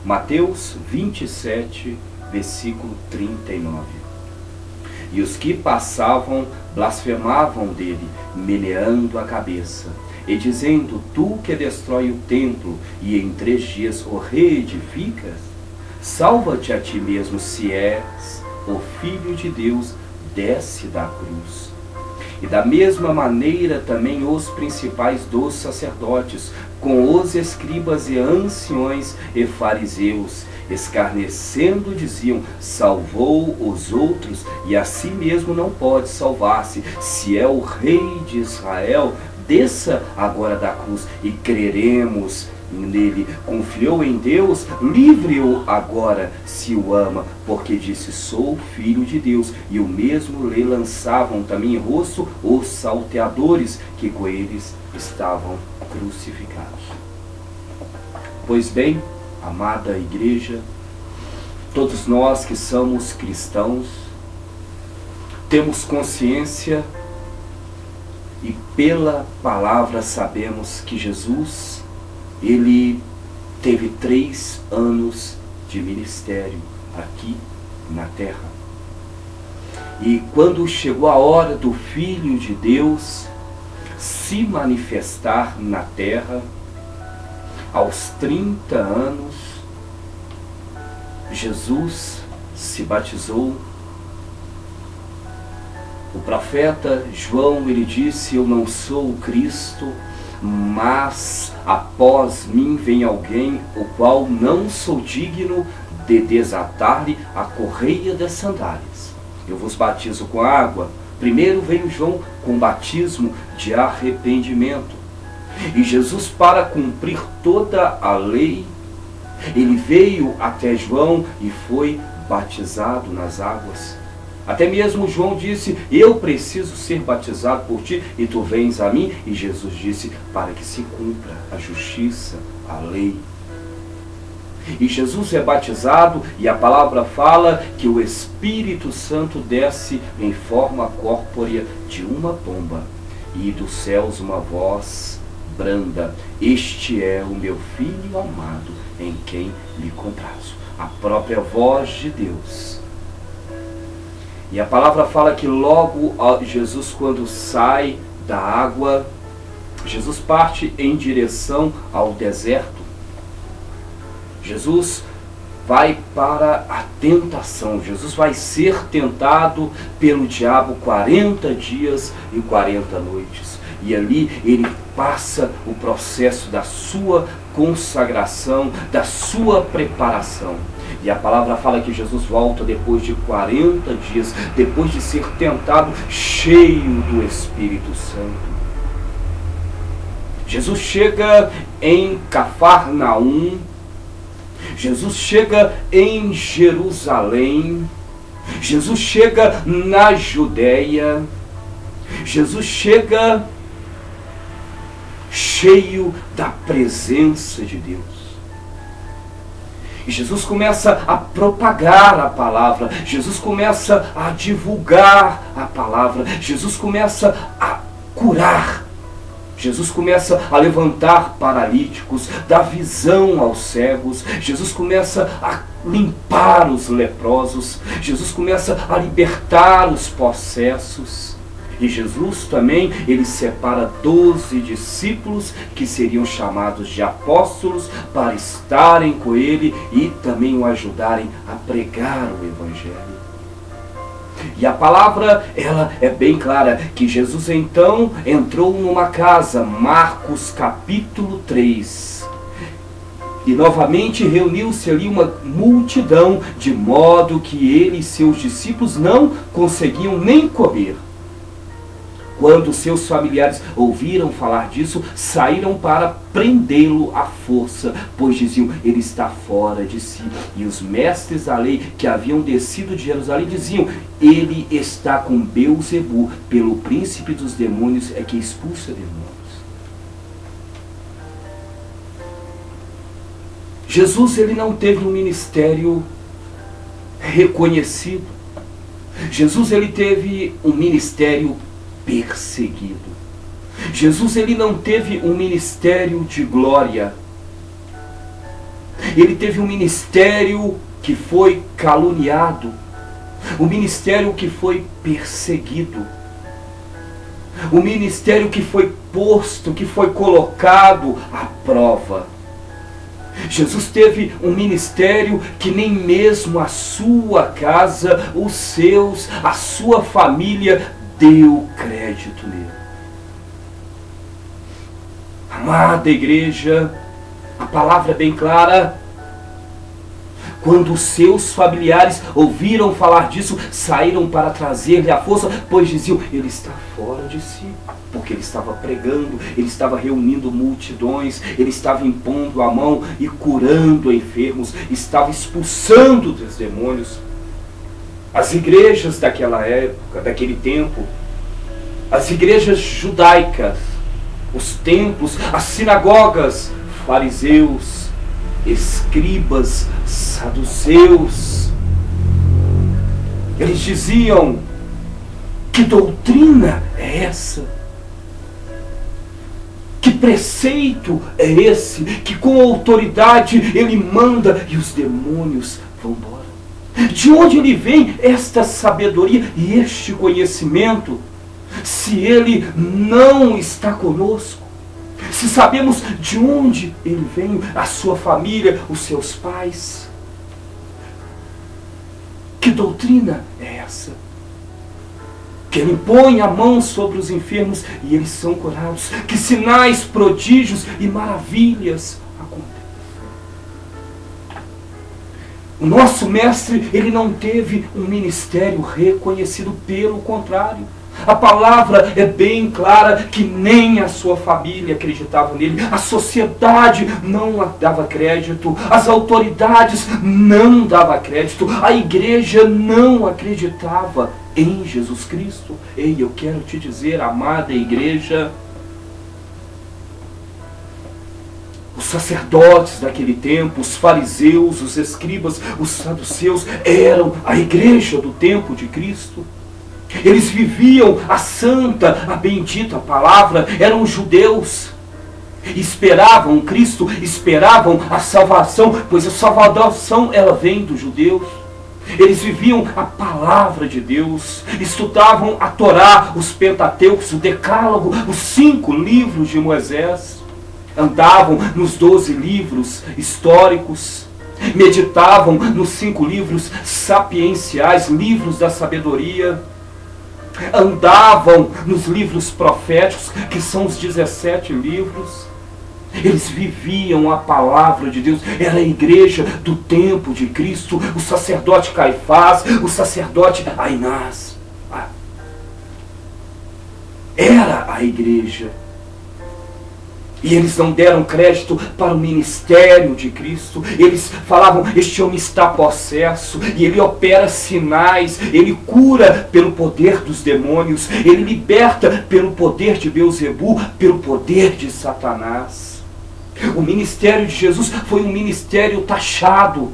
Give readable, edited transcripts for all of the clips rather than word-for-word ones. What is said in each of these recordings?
Mateus 27, versículo 39. E os que passavam blasfemavam dele, meneando a cabeça, e dizendo: tu que destrói o templo, e em 3 dias o reedificas, salva-te a ti mesmo, se és o Filho de Deus, desce da cruz. E da mesma maneira também os principais dos sacerdotes, com os escribas e anciões e fariseus, escarnecendo, diziam: salvou os outros e a si mesmo não pode salvar-se. Se é o Rei de Israel, desça agora da cruz e creremos nele. Confiou em Deus, livre-o agora, se o ama, porque disse: sou filho de Deus. E o mesmo lhe lançavam também em rosto os salteadores que com eles estavam crucificados. Pois bem, amada igreja, todos nós que somos cristãos temos consciência e pela palavra sabemos que Jesus, ele teve 3 anos de ministério aqui na terra. E quando chegou a hora do Filho de Deus se manifestar na terra, aos 30 anos, Jesus se batizou. O profeta João, ele disse: eu não sou o Cristo, mas após mim vem alguém, o qual não sou digno de desatar-lhe a correia das sandálias. Eu vos batizo com água. Primeiro veio João com o batismo de arrependimento. E Jesus, para cumprir toda a lei, ele veio até João e foi batizado nas águas. Até mesmo João disse: eu preciso ser batizado por ti e tu vens a mim. E Jesus disse: para que se cumpra a justiça, a lei. E Jesus é batizado e a palavra fala que o Espírito Santo desce em forma corpórea de uma pomba. E dos céus uma voz branda: este é o meu Filho amado, em quem me comprazo. A própria voz de Deus. E a palavra fala que logo Jesus, quando sai da água, Jesus parte em direção ao deserto. Jesus vai para a tentação. Jesus vai ser tentado pelo diabo 40 dias e 40 noites. E ali ele passa o processo da sua consagração, da sua preparação. E a palavra fala que Jesus volta depois de 40 dias, depois de ser tentado, cheio do Espírito Santo. Jesus chega em Cafarnaum, Jesus chega em Jerusalém, Jesus chega na Judéia, Jesus chega cheio da presença de Deus. E Jesus começa a propagar a palavra, Jesus começa a divulgar a palavra, Jesus começa a curar, Jesus começa a levantar paralíticos, dar visão aos cegos, Jesus começa a limpar os leprosos, Jesus começa a libertar os possessos. E Jesus também, ele separa 12 discípulos que seriam chamados de apóstolos para estarem com ele e também o ajudarem a pregar o Evangelho. E a palavra, ela é bem clara, que Jesus então entrou numa casa, Marcos capítulo 3. E novamente reuniu-se ali uma multidão, de modo que ele e seus discípulos não conseguiam nem comer. Quando seus familiares ouviram falar disso, saíram para prendê-lo à força, pois diziam: ele está fora de si. E os mestres da lei que haviam descido de Jerusalém diziam: ele está com Beelzebu, pelo príncipe dos demônios é que expulsa demônios. Jesus, ele não teve um ministério reconhecido. Jesus, ele teve um ministério perseguido. Jesus, ele não teve um ministério de glória. ele teve um ministério que foi caluniado, um ministério que foi perseguido, um ministério que foi posto, que foi colocado à prova. Jesus teve um ministério que nem mesmo a sua casa, os seus, a sua família deu crédito nele. Amada igreja, a palavra é bem clara. Quando os seus familiares ouviram falar disso, saíram para trazer-lhe a força, pois diziam, ele está fora de si. Porque ele estava pregando, ele estava reunindo multidões, ele estava impondo a mão e curando enfermos, estava expulsando os demônios. As igrejas daquela época, daquele tempo, as igrejas judaicas, os templos, as sinagogas, fariseus, escribas, saduceus, eles diziam, que doutrina é essa? Que preceito é esse? Que com autoridade ele manda e os demônios vão embora. De onde ele vem esta sabedoria e este conhecimento? Se ele não está conosco, se sabemos de onde ele veio, a sua família, os seus pais. Que doutrina é essa? Que ele põe a mão sobre os enfermos e eles são curados. Que sinais, prodígios e maravilhas acontecem. O nosso mestre, ele não teve um ministério reconhecido, pelo contrário. A palavra é bem clara que nem a sua família acreditava nele, a sociedade não dava crédito, as autoridades não davam crédito, a igreja não acreditava em Jesus Cristo. Ei, eu quero te dizer, amada igreja, os sacerdotes daquele tempo, os fariseus, os escribas, os saduceus, eram a igreja do tempo de Cristo. Eles viviam a santa, a bendita palavra, eram judeus, esperavam Cristo, esperavam a salvação, pois a salvação ela vem dos judeus. Eles viviam a palavra de Deus, estudavam a Torá, os Pentateucos, o Decálogo, os 5 livros de Moisés, andavam nos 12 livros históricos, meditavam nos 5 livros sapienciais, livros da sabedoria, andavam nos livros proféticos, que são os 17 livros. Eles viviam a palavra de Deus. Era a igreja do tempo de Cristo, o sacerdote Caifás, o sacerdote Ainás. Era a igreja. E eles não deram crédito para o ministério de Cristo. Eles falavam, este homem está possesso, e ele opera sinais, ele cura pelo poder dos demônios, ele liberta pelo poder de Beelzebu, pelo poder de Satanás. O ministério de Jesus foi um ministério taxado.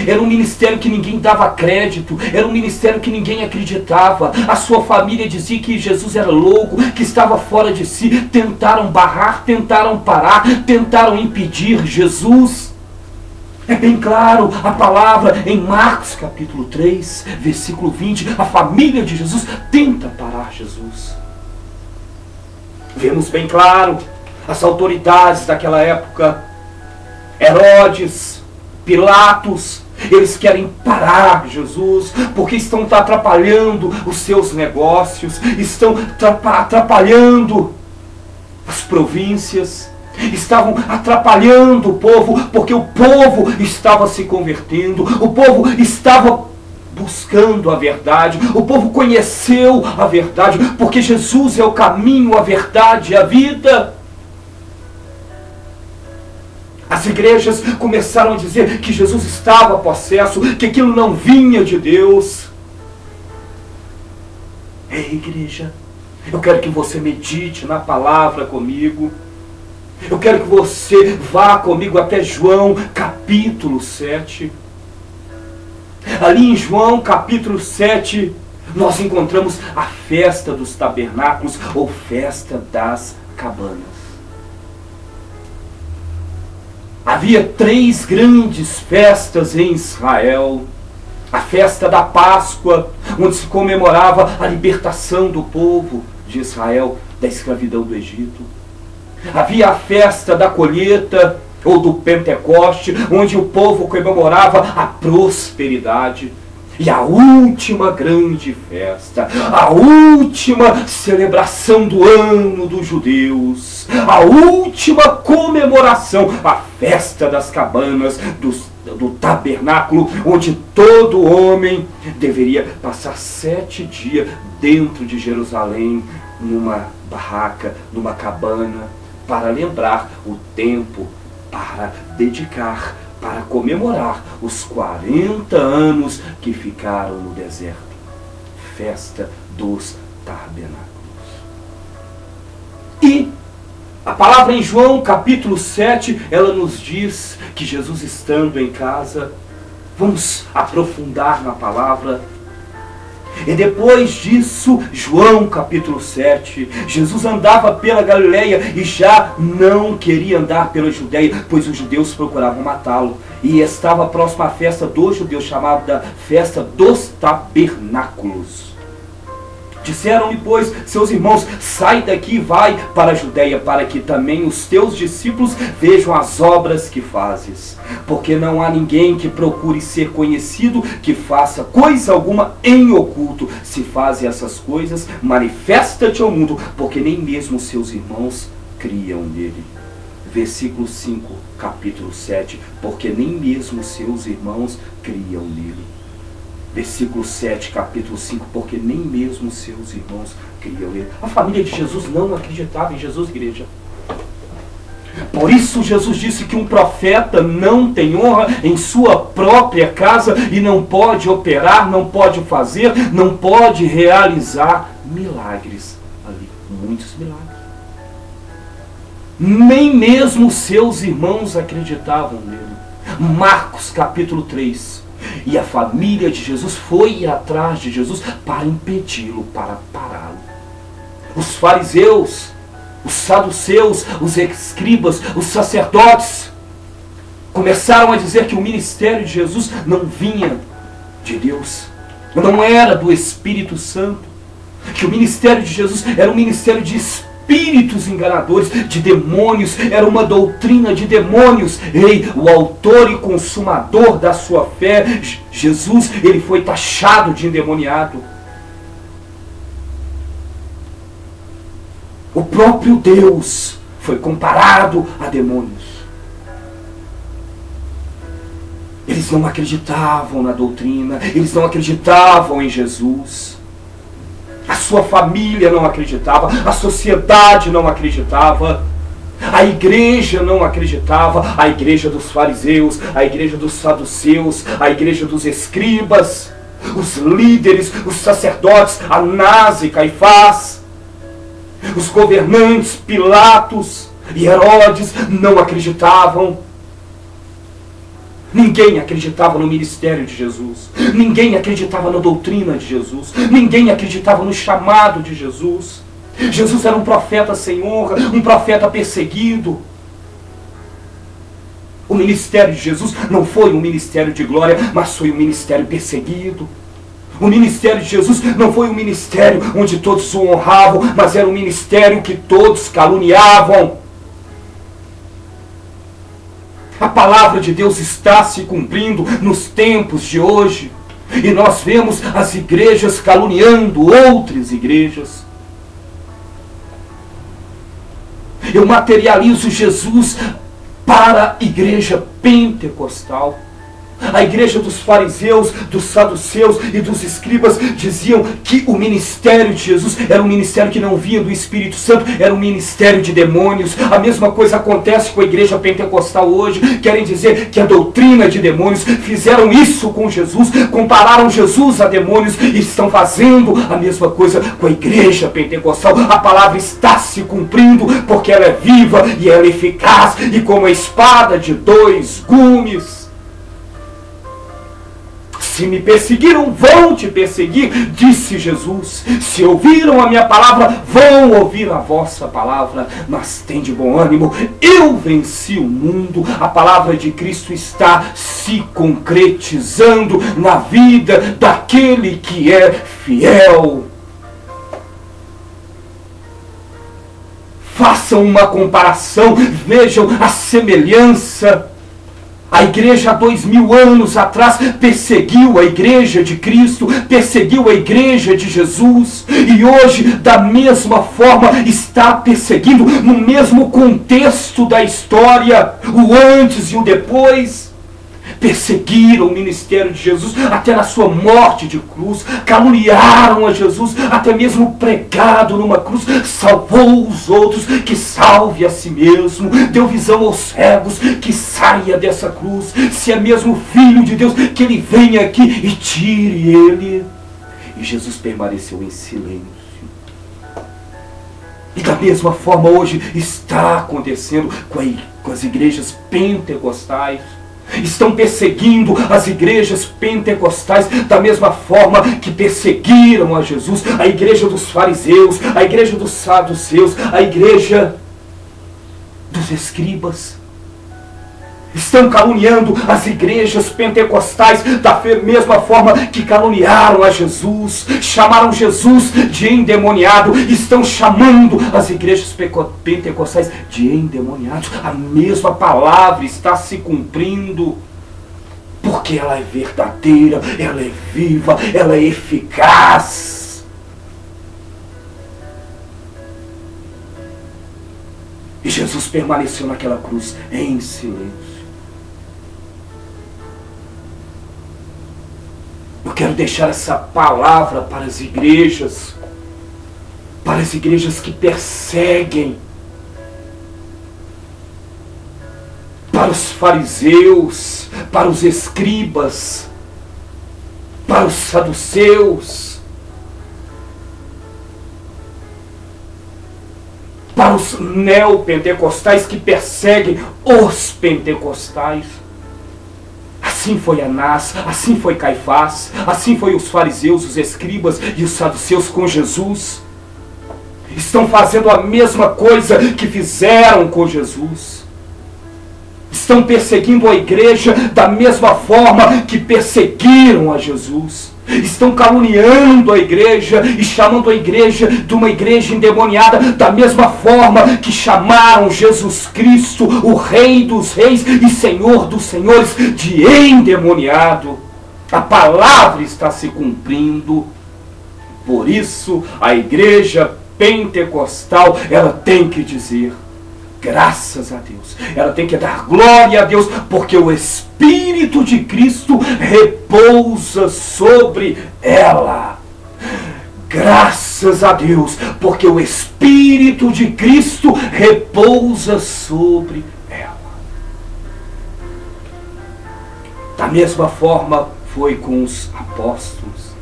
Era um ministério que ninguém dava crédito, era um ministério que ninguém acreditava. A sua família dizia que Jesus era louco, que estava fora de si. Tentaram barrar, tentaram parar, tentaram impedir Jesus. É bem claro a palavra em Marcos capítulo 3, versículo 20. A família de Jesus tenta parar Jesus. Vemos bem claro as autoridades daquela época, Herodes, Pilatos, eles querem parar Jesus, porque estão atrapalhando os seus negócios, estão atrapalhando as províncias, estavam atrapalhando o povo, porque o povo estava se convertendo, o povo estava buscando a verdade, o povo conheceu a verdade, porque Jesus é o caminho, a verdade e a vida. As igrejas começaram a dizer que Jesus estava possesso, que aquilo não vinha de Deus. Ei, igreja, eu quero que você medite na palavra comigo. Eu quero que você vá comigo até João capítulo 7. Ali em João capítulo 7, nós encontramos a festa dos tabernáculos, ou festa das cabanas. A Havia 3 grandes festas em Israel. A festa da Páscoa, onde se comemorava a libertação do povo de Israel da escravidão do Egito. Havia a festa da colheita, ou do Pentecoste, onde o povo comemorava a prosperidade. E a última grande festa, a última celebração do ano dos judeus, a última comemoração, a festa das cabanas, do tabernáculo, onde todo homem deveria passar 7 dias dentro de Jerusalém, numa barraca, numa cabana, para lembrar o tempo, para dedicar, para comemorar os 40 anos que ficaram no deserto. Festa dos tabernáculos. E a palavra em João capítulo 7, ela nos diz que Jesus estando em casa, vamos aprofundar na palavra. E depois disso, João capítulo 7, Jesus andava pela Galileia e já não queria andar pela Judeia, pois os judeus procuravam matá-lo. E estava próxima à festa dos judeus, chamada festa dos tabernáculos. Disseram-lhe, pois, seus irmãos, sai daqui e vai para a Judeia, para que também os teus discípulos vejam as obras que fazes. Porque não há ninguém que procure ser conhecido, que faça coisa alguma em oculto. Se fazem essas coisas, manifesta-te ao mundo, porque nem mesmo seus irmãos criam nele. Versículo 5, capítulo 7, porque nem mesmo seus irmãos criam nele. Versículo 7, capítulo 5, porque nem mesmo seus irmãos criam nele. A família de Jesus não acreditava em Jesus, igreja. Por isso Jesus disse que um profeta não tem honra em sua própria casa e não pode operar, não pode fazer, não pode realizar milagres ali. Muitos milagres. Nem mesmo seus irmãos acreditavam nele. Marcos capítulo 3. E a família de Jesus foi atrás de Jesus para impedi-lo, para pará-lo. Os fariseus, os saduceus, os escribas, os sacerdotes começaram a dizer que o ministério de Jesus não vinha de Deus, não era do Espírito Santo, que o ministério de Jesus era um ministério de espíritos enganadores, de demônios, era uma doutrina de demônios. Ei, o autor e consumador da sua fé, Jesus, ele foi taxado de endemoniado. O próprio Deus foi comparado a demônios. Eles não acreditavam na doutrina, eles não acreditavam em Jesus. A sua família não acreditava, a sociedade não acreditava, a igreja não acreditava, a igreja dos fariseus, a igreja dos saduceus, a igreja dos escribas, os líderes, os sacerdotes, Anás e Caifás, os governantes, Pilatos e Herodes não acreditavam. Ninguém acreditava no ministério de Jesus. Ninguém acreditava na doutrina de Jesus. Ninguém acreditava no chamado de Jesus. Jesus era um profeta sem honra, um profeta perseguido. O ministério de Jesus não foi um ministério de glória, mas foi um ministério perseguido. O ministério de Jesus não foi um ministério onde todos o honravam, mas era um ministério que todos caluniavam. A palavra de Deus está se cumprindo nos tempos de hoje. E nós vemos as igrejas caluniando outras igrejas. Eu materializo Jesus para a igreja pentecostal. A igreja dos fariseus, dos saduceus e dos escribas diziam que o ministério de Jesus era um ministério que não vinha do Espírito Santo, era um ministério de demônios. A mesma coisa acontece com a igreja pentecostal hoje. Querem dizer que a doutrina de demônios, fizeram isso com Jesus, compararam Jesus a demônios e estão fazendo a mesma coisa com a igreja pentecostal. A palavra está se cumprindo porque ela é viva e ela é eficaz e como a espada de 2 gumes. Se me perseguiram, vão te perseguir, disse Jesus. Se ouviram a minha palavra, vão ouvir a vossa palavra. Mas tem de bom ânimo, eu venci o mundo. A palavra de Cristo está se concretizando na vida daquele que é fiel. Façam uma comparação, vejam a semelhança. A igreja há 2000 anos atrás perseguiu a igreja de Cristo, perseguiu a igreja de Jesus, e hoje, da mesma forma, está perseguindo no mesmo contexto da história, o antes e o depois. Perseguiram o ministério de Jesus até na sua morte de cruz, caluniaram a Jesus, até mesmo pregado numa cruz, salvou os outros, que salve a si mesmo, deu visão aos cegos, que saia dessa cruz, se é mesmo Filho de Deus, que ele venha aqui e tire ele. E Jesus permaneceu em silêncio. E da mesma forma hoje está acontecendo com as igrejas pentecostais. Estão perseguindo as igrejas pentecostais da mesma forma que perseguiram a Jesus, a igreja dos fariseus, a igreja dos saduceus, a igreja dos escribas. Estão caluniando as igrejas pentecostais da mesma forma que caluniaram a Jesus, chamaram Jesus de endemoniado, estão chamando as igrejas pentecostais de endemoniados. A mesma palavra está se cumprindo, porque ela é verdadeira, ela é viva, ela é eficaz. E Jesus permaneceu naquela cruz em silêncio. Eu quero deixar essa palavra para as igrejas que perseguem, para os fariseus, para os escribas, para os saduceus, para os neopentecostais que perseguem os pentecostais. Assim foi Anás, assim foi Caifás, assim foi os fariseus, os escribas e os saduceus com Jesus. Estão fazendo a mesma coisa que fizeram com Jesus. Estão perseguindo a igreja da mesma forma que perseguiram a Jesus. Estão caluniando a igreja e chamando a igreja de uma igreja endemoniada da mesma forma que chamaram Jesus Cristo, o Rei dos Reis e Senhor dos Senhores, de endemoniado. A palavra está se cumprindo. Por isso, a igreja pentecostal, ela tem que dizer graças a Deus. Ela tem que dar glória a Deus, porque o Espírito de Cristo repousa sobre ela. Graças a Deus, porque o Espírito de Cristo repousa sobre ela. Da mesma forma foi com os apóstolos.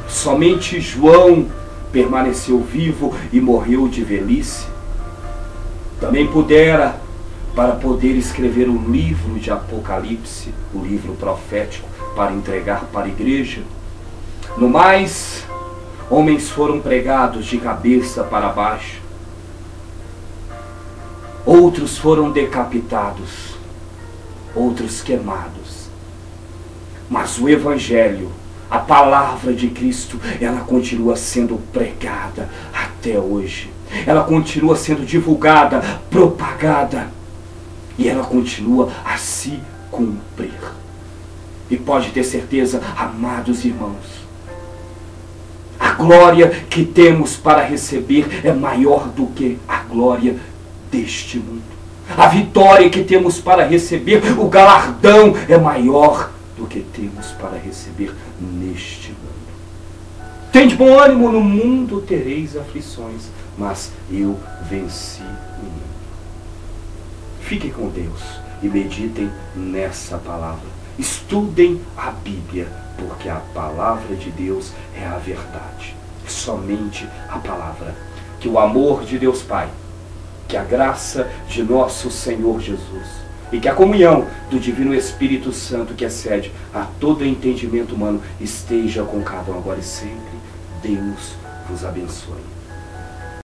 Somente João permaneceu vivo e morreu de velhice. Também pudera, para poder escrever o livro de Apocalipse, o livro profético, para entregar para a igreja. No mais, homens foram pregados de cabeça para baixo. Outros foram decapitados, outros queimados. Mas o Evangelho, a palavra de Cristo, ela continua sendo pregada até hoje. Ela continua sendo divulgada, propagada, e ela continua a se cumprir. E pode ter certeza, amados irmãos, a glória que temos para receber é maior do que a glória deste mundo. A vitória que temos para receber, o galardão é maior do que temos para receber neste mundo. Tende bom ânimo, no mundo tereis aflições, mas eu venci o mundo. Fiquem com Deus e meditem nessa palavra. Estudem a Bíblia, porque a palavra de Deus é a verdade. Somente a palavra. Que o amor de Deus Pai, que a graça de nosso Senhor Jesus, E que a comunhão do Divino Espírito Santo, que excede a todo entendimento humano, esteja com cada um agora e sempre. Deus vos abençoe.